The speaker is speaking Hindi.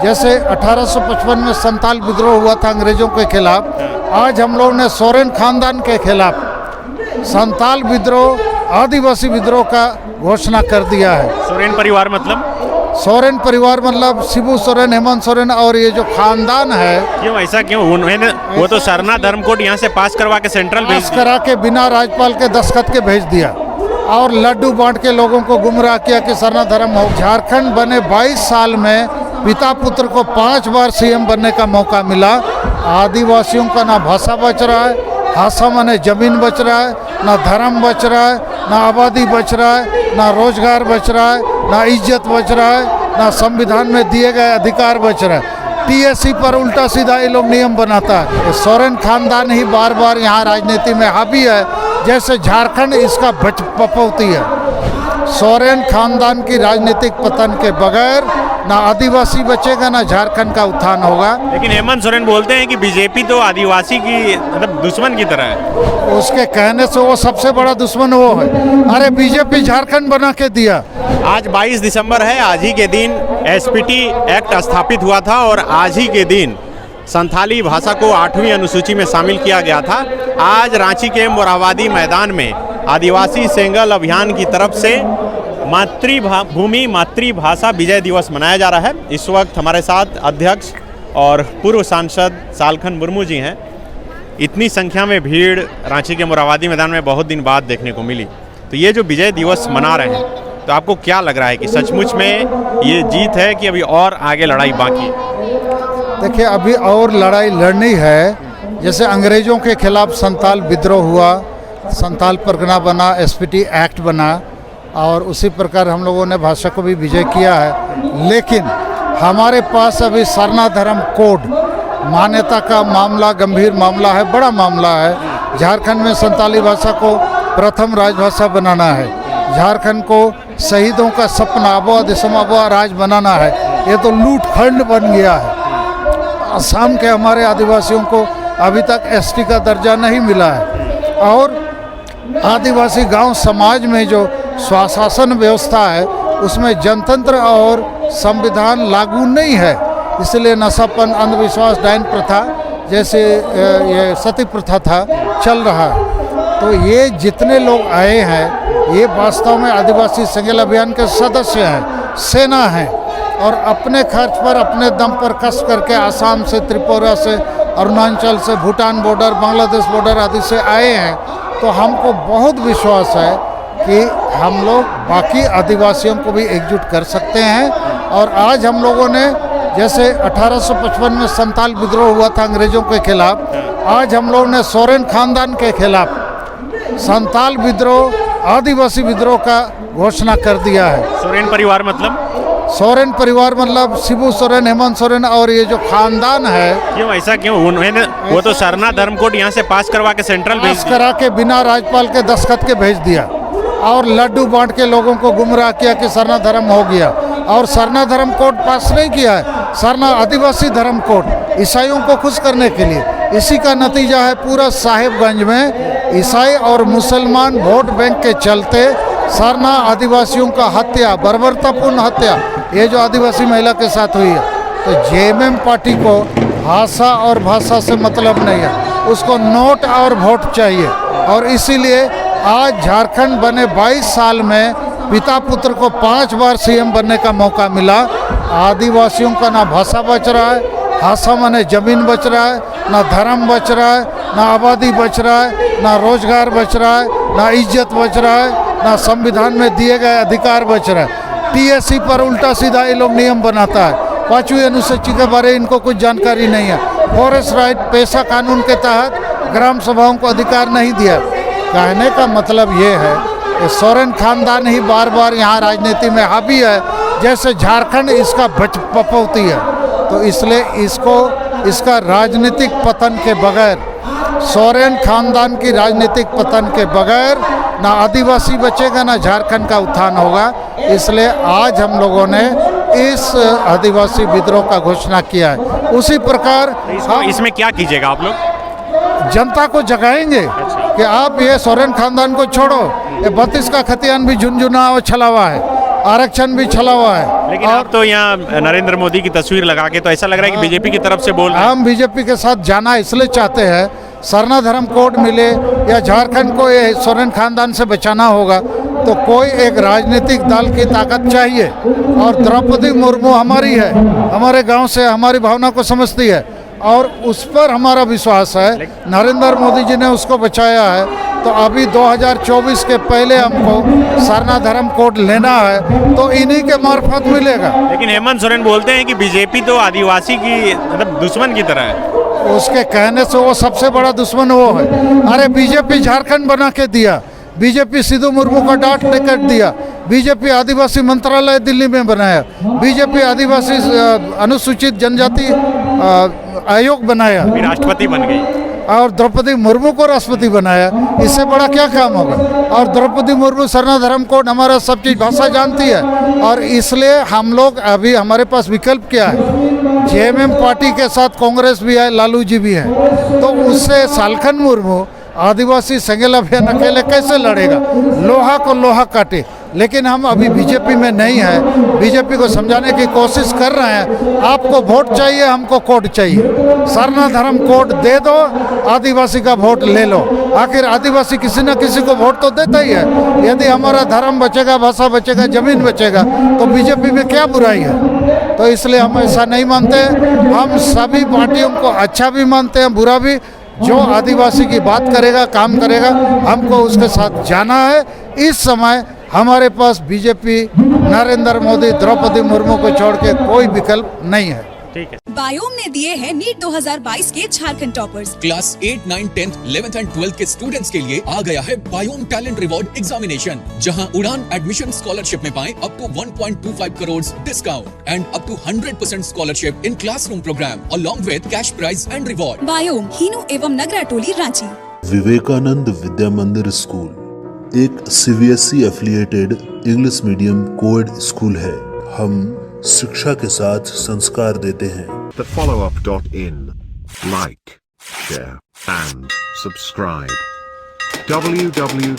जैसे 1855 में संताल विद्रोह हुआ था अंग्रेजों के खिलाफ, आज हम लोगों ने सोरेन खानदान के खिलाफ संताल विद्रोह, आदिवासी विद्रोह का घोषणा कर दिया है। सोरेन परिवार मतलब? सोरेन परिवार मतलब शिबू सोरेन, हेमंत सोरेन और ये जो खानदान है। क्यों ऐसा क्यों? उन्होंने वो तो सरना धर्म कोड यहाँ से पास करवा के सेंट्रल भेज पास करा के बिना राज्यपाल के दस्तखत के भेज दिया और लड्डू बांट के लोगों को गुमराह किया कि सरना धर्म हो। झारखंड बने 22 साल में पिता पुत्र को 5 बार सीएम बनने का मौका मिला। आदिवासियों का ना भाषा बच रहा है, हासा माने जमीन बच रहा है, ना धर्म बच रहा है, ना आबादी बच रहा है, ना रोजगार बच रहा है, ना इज्जत बच रहा है, ना संविधान में दिए गए अधिकार बच रहा है। टीएससी पर उल्टा सीधा ये लोग नियम बनाता है। सोरेन खानदान ही बार बार यहाँ राजनीति में हावी है, जैसे झारखंड इसका पपौती है। सोरेन खानदान की राजनीतिक पतन के बगैर ना आदिवासी बचेगा, ना झारखंड का उत्थान होगा। लेकिन हेमंत सोरेन बोलते हैं कि बीजेपी तो आदिवासी की मतलब दुश्मन की तरह है। उसके कहने से वो सबसे बड़ा दुश्मन वो है। अरे बीजेपी झारखंड बना के दिया। आज 22 दिसंबर है, आज ही के दिन एसपीटी एक्ट स्थापित हुआ था और आज ही के दिन संथाली भाषा को 8वीं अनुसूची में शामिल किया गया था। आज रांची के मोरहाबादी मैदान में आदिवासी सेंगल अभियान की तरफ से मातृभूमि मातृभाषा विजय दिवस मनाया जा रहा है। इस वक्त हमारे साथ अध्यक्ष और पूर्व सांसद सालखन मुर्मू जी हैं। इतनी संख्या में भीड़ रांची के मोरहाबादी मैदान में बहुत दिन बाद देखने को मिली। तो ये जो विजय दिवस मना रहे हैं, तो आपको क्या लग रहा है कि सचमुच में ये जीत है कि अभी और आगे लड़ाई बाकी है? देखिए, अभी और लड़ाई लड़नी है। जैसे अंग्रेजों के खिलाफ संताल विद्रोह हुआ, संताल परगना बना, एसपीटी एक्ट बना और उसी प्रकार हम लोगों ने भाषा को भी विजय किया है। लेकिन हमारे पास अभी सरना धर्म कोड मान्यता का मामला गंभीर मामला है, बड़ा मामला है। झारखंड में संताली भाषा को प्रथम राजभाषा बनाना है। झारखंड को शहीदों का सपना आबोआ दिसम आबोआ राज बनाना है। ये तो लूटखंड बन गया है। असम के हमारे आदिवासियों को अभी तक एसटी का दर्जा नहीं मिला है और आदिवासी गांव समाज में जो स्वशासन व्यवस्था है उसमें जनतंत्र और संविधान लागू नहीं है। इसलिए नशापन, अंधविश्वास, डायन प्रथा जैसे ये सती प्रथा था चल रहा है। तो ये जितने लोग आए हैं ये वास्तव में आदिवासी सेंगल अभियान के सदस्य हैं, सेना हैं और अपने खर्च पर अपने दम पर कस करके आसाम से, त्रिपुरा से, अरुणाचल से, भूटान बॉर्डर, बांग्लादेश बॉर्डर आदि से आए हैं। तो हमको बहुत विश्वास है कि हम लोग बाकी आदिवासियों को भी एकजुट कर सकते हैं। और आज हम लोगों ने जैसे 1855 में संताल विद्रोह हुआ था अंग्रेजों के खिलाफ, आज हम लोगों ने सोरेन खानदान के खिलाफ संताल विद्रोह, आदिवासी विद्रोह का घोषणा कर दिया है। सोरेन परिवार मतलब? सोरेन परिवार मतलब शिबू सोरेन, हेमंत सोरेन और ये जो खानदान है। क्यों ऐसा क्यों? उन्होंने वो तो सरना धर्म कोड यहाँ से पास करवा के सेंट्रल भेज करा के बिना राज्यपाल के दस्तखत के भेज दिया और लड्डू बांट के लोगों को गुमराह किया कि सरना धर्म हो गया। और सरना धर्म कोड पास नहीं किया है, सरना आदिवासी धर्म कोड ईसाइयों को खुश करने के लिए। इसी का नतीजा है पूरा साहिबगंज में ईसाई और मुसलमान वोट बैंक के चलते सरना आदिवासियों का हत्या, बर्बरतापूर्ण हत्या, ये जो आदिवासी महिला के साथ हुई है। तो जेएमएम पार्टी को भाषा और भाषा से मतलब नहीं है, उसको नोट और वोट चाहिए। और इसीलिए आज झारखंड बने 22 साल में पिता पुत्र को 5 बार सीएम बनने का मौका मिला। आदिवासियों का ना भाषा बच रहा है, हासा माने जमीन बच रहा है, ना धर्म बच रहा है, ना आबादी बच रहा है, ना रोजगार बच रहा है, ना इज्जत बच रहा है, ना संविधान में दिए गए अधिकार बच रहा है। टीएससी पर उल्टा सीधा ये लोग नियम बनाता है। 5वीं अनुसूची के बारे इनको कुछ जानकारी नहीं है। फॉरेस्ट राइट पेशा कानून के तहत ग्राम सभाओं को अधिकार नहीं दिया। कहने का मतलब ये है कि सोरेन खानदान ही बार बार यहाँ राजनीति में हावी है, जैसे झारखंड इसका पपौती है। तो इसलिए इसका राजनीतिक पतन के बगैर, सोरेन खानदान की राजनीतिक पतन के बगैर ना आदिवासी बचेगा, ना झारखंड का उत्थान होगा। इसलिए आज हम लोगों ने इस आदिवासी विद्रोह का घोषणा किया है। उसी प्रकार इसमें क्या कीजिएगा आप लोग? जनता को जगाएंगे कि आप ये सोरेन खानदान को छोड़ो, ये 32 का खतियान भी झुनझुना और छलावा है आरक्षण भी छला हुआ है। लेकिन आप तो यहाँ नरेंद्र मोदी की तस्वीर लगा के तो ऐसा लग रहा है कि बीजेपी की तरफ से बोल रहे हैं। हम बीजेपी के साथ जाना इसलिए चाहते हैं, सरना धर्म कोड मिले या झारखंड को ये सोरेन खानदान से बचाना होगा तो कोई एक राजनीतिक दल की ताकत चाहिए। और द्रौपदी मुर्मू हमारी है, हमारे गांव से हमारी भावना को समझती है और उस पर हमारा विश्वास है। नरेंद्र मोदी जी ने उसको बचाया है, तो अभी 2024 के पहले हमको सरना धर्म कोड लेना है तो इन्हीं के मार्फत मिलेगा। लेकिन हेमंत सोरेन बोलते हैं कि बीजेपी तो आदिवासी की मतलब दुश्मन की तरह है। उसके कहने से वो सबसे बड़ा दुश्मन वो है। अरे बीजेपी झारखंड बना के दिया, बीजेपी सिद्धू मुर्मू का डाक टिकट दिया, बीजेपी आदिवासी मंत्रालय दिल्ली में बनाया, बीजेपी आदिवासी अनुसूचित जनजाति आयोग बनाया, राष्ट्रपति बन गई और द्रौपदी मुर्मू को राष्ट्रपति बनाया। इससे बड़ा क्या काम होगा। और द्रौपदी मुर्मू सरना धर्म कोड हमारा सब चीज़ भाषा जानती है और इसलिए हम लोग अभी हमारे पास विकल्प क्या है, जेएमएम पार्टी के साथ कांग्रेस भी है, लालू जी भी है, तो उससे सालखन मुर्मू आदिवासी संगेल अभियान अकेले कैसे लड़ेगा, लोहा को लोहा काटे। लेकिन हम अभी बीजेपी में नहीं है, बीजेपी को समझाने की कोशिश कर रहे हैं, आपको वोट चाहिए, हमको कोड चाहिए, सरना धर्म कोड दे दो, आदिवासी का वोट ले लो। आखिर आदिवासी किसी न किसी को वोट तो देता ही है। यदि हमारा धर्म बचेगा, भाषा बचेगा, जमीन बचेगा तो बीजेपी में क्या बुराई है। तो इसलिए हम ऐसा नहीं मानते। हम सभी पार्टियों को अच्छा भी मानते हैं, बुरा भी। जो आदिवासी की बात करेगा, काम करेगा, हमको उसके साथ जाना है। इस समय हमारे पास बीजेपी, नरेंद्र मोदी, द्रौपदी मुर्मू को छोड़ के कोई विकल्प नहीं है। ठीक है। बायोम ने दिए हैं नीट 2022 के Jharkhand toppers. Class 8, 9, 10, 11th and 12th के स्टूडेंट्स के लिए आ गया है बायोम टैलेंट रिवॉर्ड एग्जामिनेशन, जहां उड़ान एडमिशन स्कॉलरशिप में पाएं up to 1.25 crore discount and up to 100% scholarship in classroom programme along with cash prize and reward. बायोम, हीनू एवं नगरा टोली, रांची। विवेकानंद विद्या मंदिर स्कूल एक CBSE affiliated English medium coed school है। हम शिक्षा के साथ संस्कार देते हैं। The followup.in. Like, share, and subscribe. www